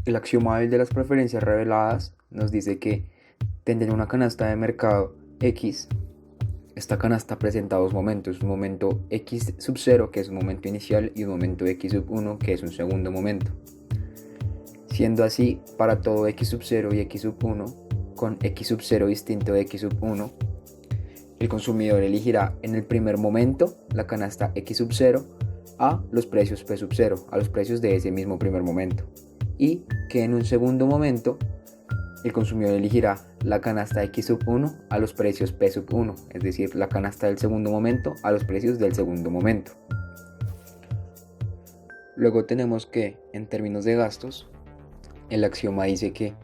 El axioma de las preferencias reveladas nos dice que teniendo una canasta de mercado X, esta canasta presenta dos momentos, un momento X sub 0 que es un momento inicial y un momento X sub 1 que es un segundo momento. Siendo así, para todo X sub 0 y X sub 1, con X sub 0 distinto de X sub 1, el consumidor elegirá en el primer momento la canasta X sub 0 a los precios P sub 0, a los precios de ese mismo primer momento. Y que en un segundo momento el consumidor elegirá la canasta X sub 1 a los precios P sub 1, es decir, la canasta del segundo momento a los precios del segundo momento. Luego tenemos que, en términos de gastos, el axioma dice que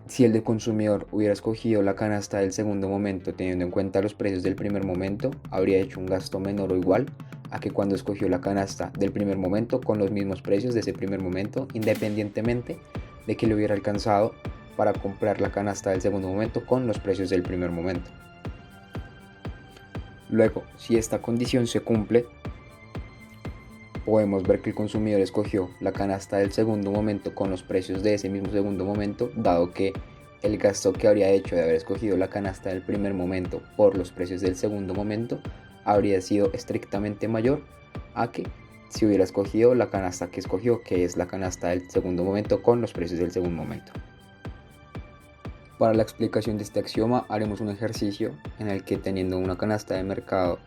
si el consumidor hubiera escogido la canasta del segundo momento teniendo en cuenta los precios del primer momento, habría hecho un gasto menor o igual a que cuando escogió la canasta del primer momento con los mismos precios de ese primer momento, independientemente de que le hubiera alcanzado para comprar la canasta del segundo momento con los precios del primer momento. Luego, si esta condición se cumple, podemos ver que el consumidor escogió la canasta del segundo momento con los precios de ese mismo segundo momento, dado que el gasto que habría hecho de haber escogido la canasta del primer momento por los precios del segundo momento habría sido estrictamente mayor a que si hubiera escogido la canasta que escogió, que es la canasta del segundo momento con los precios del segundo momento. Para la explicación de este axioma haremos un ejercicio en el que, teniendo una canasta de mercado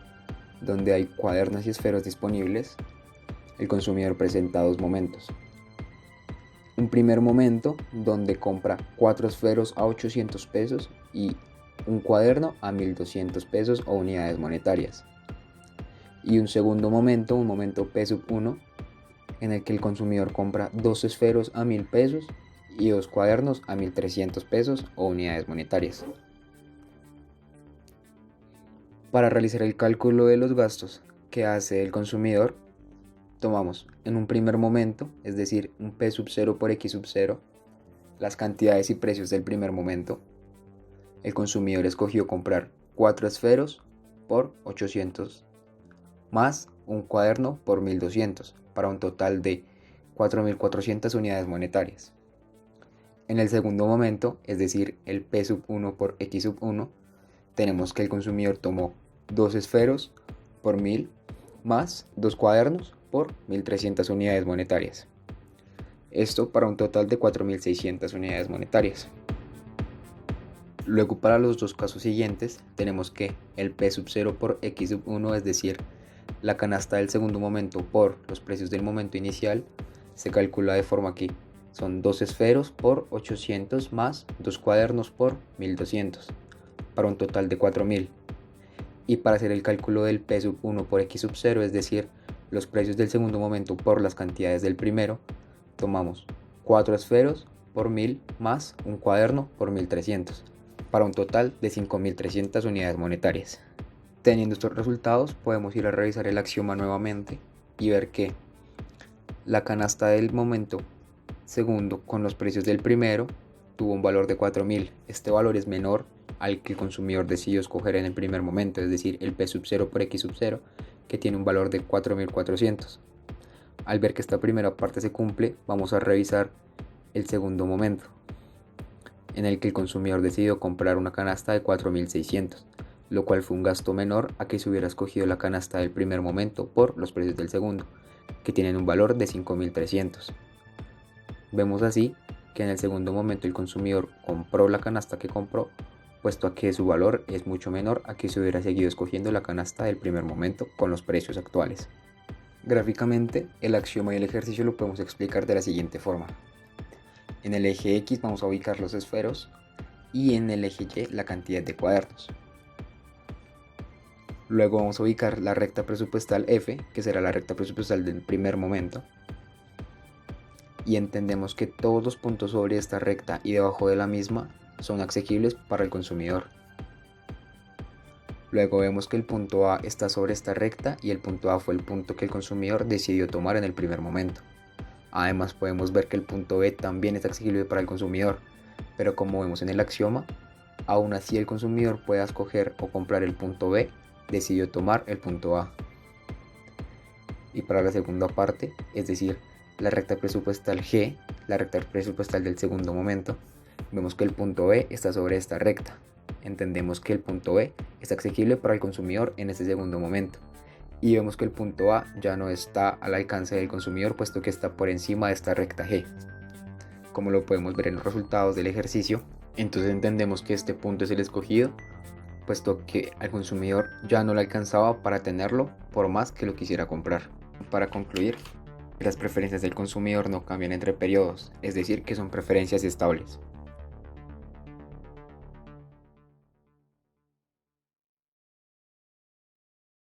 donde hay cuadernos y esferos disponibles, el consumidor presenta dos momentos. Un primer momento donde compra 4 esferos a 800 pesos y un cuaderno a 1200 pesos o unidades monetarias. Y un segundo momento, un momento P sub 1, en el que el consumidor compra 2 esferos a 1000 pesos y 2 cuadernos a 1300 pesos o unidades monetarias. Para realizar el cálculo de los gastos que hace el consumidor, tomamos en un primer momento, es decir, un P sub 0 por X sub 0, las cantidades y precios del primer momento. El consumidor escogió comprar 4 esferos por 800 más un cuaderno por 1200 para un total de 4400 unidades monetarias. En el segundo momento, es decir, el P sub 1 por X sub 1, tenemos que el consumidor tomó 2 esferos por 1000 más 2 cuadernos por 1300 unidades monetarias. Esto para un total de 4600 unidades monetarias. Luego, para los dos casos siguientes, tenemos que el P sub 0 por X sub 1, es decir, la canasta del segundo momento por los precios del momento inicial, se calcula de forma que son 2 esferos por 800 más 2 cuadernos por 1200, para un total de 4000. Y para hacer el cálculo del P sub 1 por X sub 0, es decir, los precios del segundo momento por las cantidades del primero, tomamos 4 esferos por 1000 más un cuaderno por 1300, para un total de 5300 unidades monetarias. Teniendo estos resultados, podemos ir a revisar el axioma nuevamente y ver que la canasta del momento segundo con los precios del primero tuvo un valor de 4000. Este valor es menor al que el consumidor decidió escoger en el primer momento, es decir, el P sub 0 por X sub 0, que tiene un valor de 4400. Al ver que esta primera parte se cumple, vamos a revisar el segundo momento, en el que el consumidor decidió comprar una canasta de 4600, lo cual fue un gasto menor a que se hubiera escogido la canasta del primer momento por los precios del segundo, que tienen un valor de 5300. Vemos así que en el segundo momento el consumidor compró la canasta que compró, puesto a que su valor es mucho menor a que se hubiera seguido escogiendo la canasta del primer momento con los precios actuales. Gráficamente, el axioma y el ejercicio lo podemos explicar de la siguiente forma. En el eje X vamos a ubicar los esferos y en el eje Y la cantidad de cuadernos. Luego vamos a ubicar la recta presupuestal F, que será la recta presupuestal del primer momento. Y entendemos que todos los puntos sobre esta recta y debajo de la misma son asequibles para el consumidor. Luego vemos que el punto A está sobre esta recta y el punto A fue el punto que el consumidor decidió tomar en el primer momento. Además podemos ver que el punto B también es asequible para el consumidor, pero como vemos en el axioma, aún así el consumidor pueda escoger o comprar el punto B, decidió tomar el punto A. Y para la segunda parte, es decir, la recta presupuestal G, la recta presupuestal del segundo momento, vemos que el punto B está sobre esta recta. Entendemos que el punto B es asequible para el consumidor en este segundo momento. Y vemos que el punto A ya no está al alcance del consumidor, puesto que está por encima de esta recta G. Como lo podemos ver en los resultados del ejercicio, entonces entendemos que este punto es el escogido, puesto que al consumidor ya no le alcanzaba para tenerlo por más que lo quisiera comprar. Para concluir, las preferencias del consumidor no cambian entre periodos, es decir, que son preferencias estables.